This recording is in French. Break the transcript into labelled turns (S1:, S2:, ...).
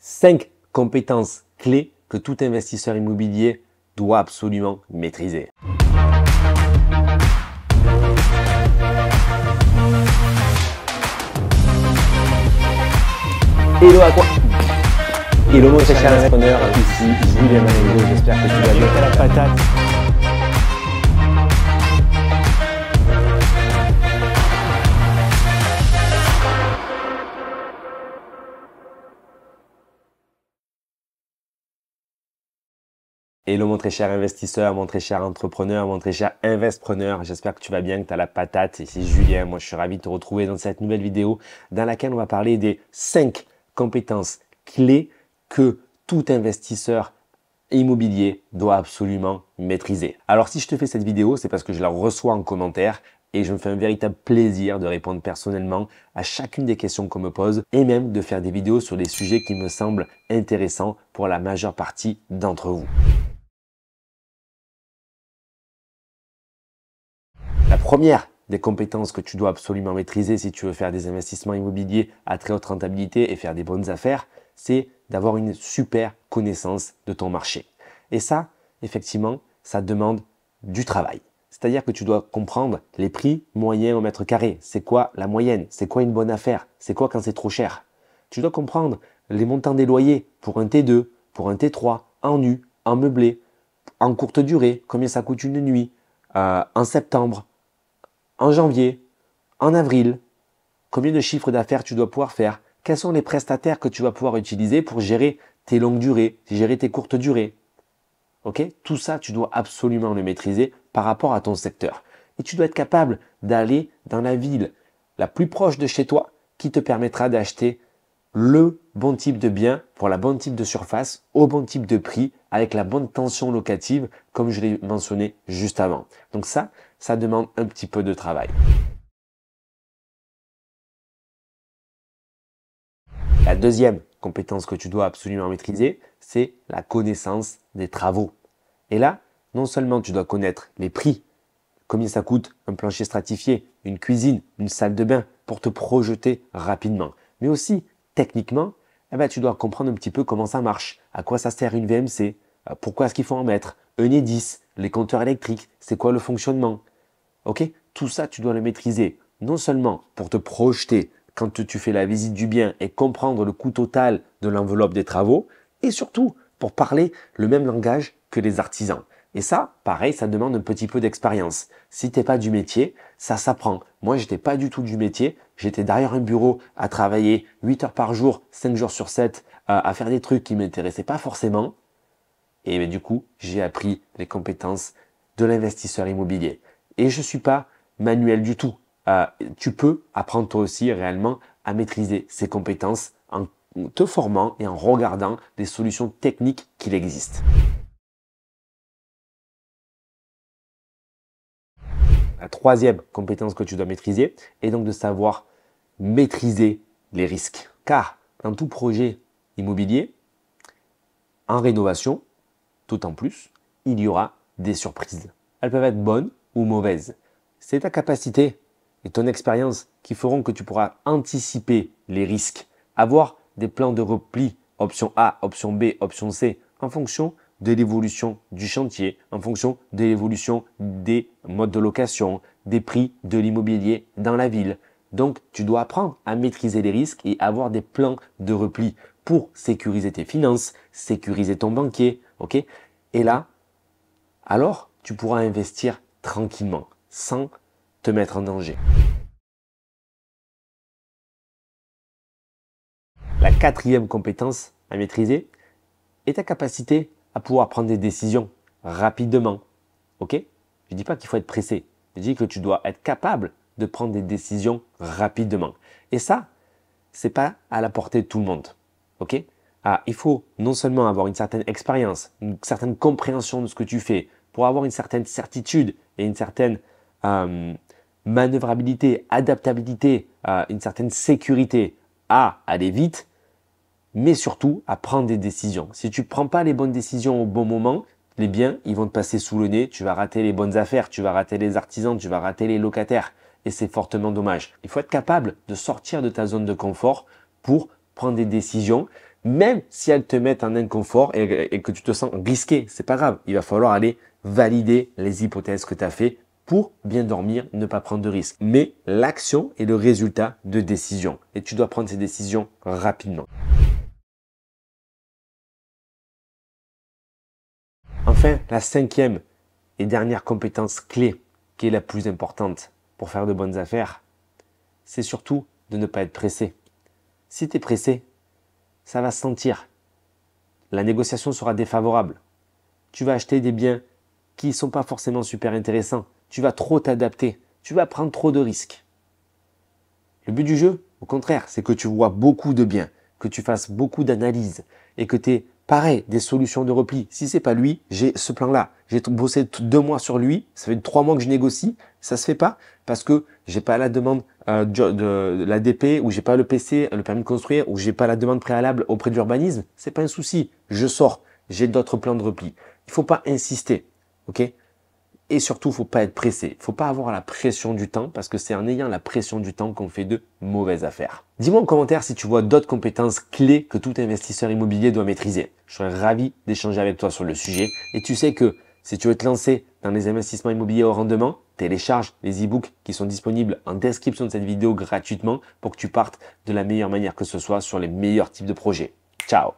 S1: 5 compétences clés que tout investisseur immobilier doit absolument maîtriser. Hello à quoi? Hello mon cher entrepreneur, ici Julien Malengo, j'espère que tu vas bien.
S2: À la patate.
S1: Hello mon très cher investisseur, mon très cher entrepreneur, mon très cher investpreneur. J'espère que tu vas bien, que tu as la patate. Ici Julien, moi je suis ravi de te retrouver dans cette nouvelle vidéo dans laquelle on va parler des 5 compétences clés que tout investisseur immobilier doit absolument maîtriser. Alors si je te fais cette vidéo, c'est parce que je la reçois en commentaire et je me fais un véritable plaisir de répondre personnellement à chacune des questions qu'on me pose et même de faire des vidéos sur des sujets qui me semblent intéressants pour la majeure partie d'entre vous. La première des compétences que tu dois absolument maîtriser si tu veux faire des investissements immobiliers à très haute rentabilité et faire des bonnes affaires, c'est d'avoir une super connaissance de ton marché. Et ça, effectivement, ça demande du travail. C'est-à-dire que tu dois comprendre les prix moyens au mètre carré. C'est quoi la moyenne? C'est quoi une bonne affaire? C'est quoi quand c'est trop cher? Tu dois comprendre les montants des loyers pour un T2, pour un T3, en nu, en meublé, en courte durée, combien ça coûte une nuit, en septembre, en janvier, en avril, combien de chiffres d'affaires tu dois pouvoir faire, quels sont les prestataires que tu vas pouvoir utiliser pour gérer tes longues durées, gérer tes courtes durées. Ok? Tout ça, tu dois absolument le maîtriser par rapport à ton secteur. Et tu dois être capable d'aller dans la ville la plus proche de chez toi qui te permettra d'acheter le bon type de bien pour la bonne type de surface, au bon type de prix, avec la bonne tension locative, comme je l'ai mentionné juste avant. Donc ça demande un petit peu de travail. La deuxième compétence que tu dois absolument maîtriser, c'est la connaissance des travaux. Et là, non seulement tu dois connaître les prix, combien ça coûte un plancher stratifié, une cuisine, une salle de bain, pour te projeter rapidement, mais aussi techniquement, tu dois comprendre un petit peu comment ça marche, à quoi ça sert une VMC, pourquoi est-ce qu'il faut en mettre, un Enedis, les compteurs électriques, c'est quoi le fonctionnement. Ok? Tout ça, tu dois le maîtriser, non seulement pour te projeter quand tu fais la visite du bien et comprendre le coût total de l'enveloppe des travaux, et surtout pour parler le même langage que les artisans. Et ça, pareil, ça demande un petit peu d'expérience. Si tu n'es pas du métier, ça s'apprend. Moi, je n'étais pas du tout du métier. J'étais derrière un bureau à travailler 8 heures par jour, 5 jours sur 7, à faire des trucs qui ne m'intéressaient pas forcément. Et du coup, j'ai appris les compétences de l'investisseur immobilier. Et je ne suis pas manuel du tout. Tu peux apprendre toi aussi réellement à maîtriser ces compétences en te formant et en regardant des solutions techniques qu'il existe. La troisième compétence que tu dois maîtriser est donc de savoir maîtriser les risques. Car dans tout projet immobilier, en rénovation, d'autant plus, il y aura des surprises. Elles peuvent être bonnes ou mauvaises. C'est ta capacité et ton expérience qui feront que tu pourras anticiper les risques, avoir des plans de repli, option A, option B, option C, en fonction de l'évolution du chantier, en fonction de l'évolution des modes de location, des prix de l'immobilier dans la ville. Donc, tu dois apprendre à maîtriser les risques et avoir des plans de repli pour sécuriser tes finances, sécuriser ton banquier. Ok? Et là, alors, tu pourras investir tranquillement, sans te mettre en danger. La quatrième compétence à maîtriser est ta capacité à pouvoir prendre des décisions rapidement. Ok? Je ne dis pas qu'il faut être pressé. Je dis que tu dois être capable de prendre des décisions rapidement. Et ça, ce n'est pas à la portée de tout le monde. Ok? Il faut non seulement avoir une certaine expérience, une certaine compréhension de ce que tu fais, pour avoir une certaine certitude et une certaine manœuvrabilité, adaptabilité, une certaine sécurité à aller vite, mais surtout à prendre des décisions. Si tu ne prends pas les bonnes décisions au bon moment, les biens, ils vont te passer sous le nez, tu vas rater les bonnes affaires, tu vas rater les artisans, tu vas rater les locataires. Et c'est fortement dommage. Il faut être capable de sortir de ta zone de confort pour prendre des décisions, Même si elles te mettent en inconfort et que tu te sens risqué, c'est pas grave. Il va falloir aller valider les hypothèses que tu as fait pour bien dormir, ne pas prendre de risques. Mais l'action est le résultat de décisions et tu dois prendre ces décisions rapidement. Enfin, la cinquième et dernière compétence clé qui est la plus importante pour faire de bonnes affaires, c'est surtout de ne pas être pressé. Si tu es pressé, ça va se sentir. La négociation sera défavorable. Tu vas acheter des biens qui ne sont pas forcément super intéressants. Tu vas trop t'adapter. Tu vas prendre trop de risques. Le but du jeu, au contraire, c'est que tu vois beaucoup de biens, que tu fasses beaucoup d'analyses et que tu aies, pareil, des solutions de repli. Si ce n'est pas lui, j'ai ce plan-là. J'ai bossé 2 mois sur lui, ça fait 3 mois que je négocie, ça ne se fait pas parce que j'ai pas la demande de l'ADP ou j'ai pas le PC, le permis de construire ou j'ai pas la demande préalable auprès de l'urbanisme. C'est pas un souci. Je sors, j'ai d'autres plans de repli. Il faut pas insister, ok? Et surtout, il ne faut pas être pressé. Il ne faut pas avoir la pression du temps parce que c'est en ayant la pression du temps qu'on fait de mauvaises affaires. Dis-moi en commentaire si tu vois d'autres compétences clés que tout investisseur immobilier doit maîtriser. Je serais ravi d'échanger avec toi sur le sujet. Et tu sais que si tu veux te lancer dans les investissements immobiliers au rendement, télécharge les e-books qui sont disponibles en description de cette vidéo gratuitement pour que tu partes de la meilleure manière que ce soit sur les meilleurs types de projets. Ciao!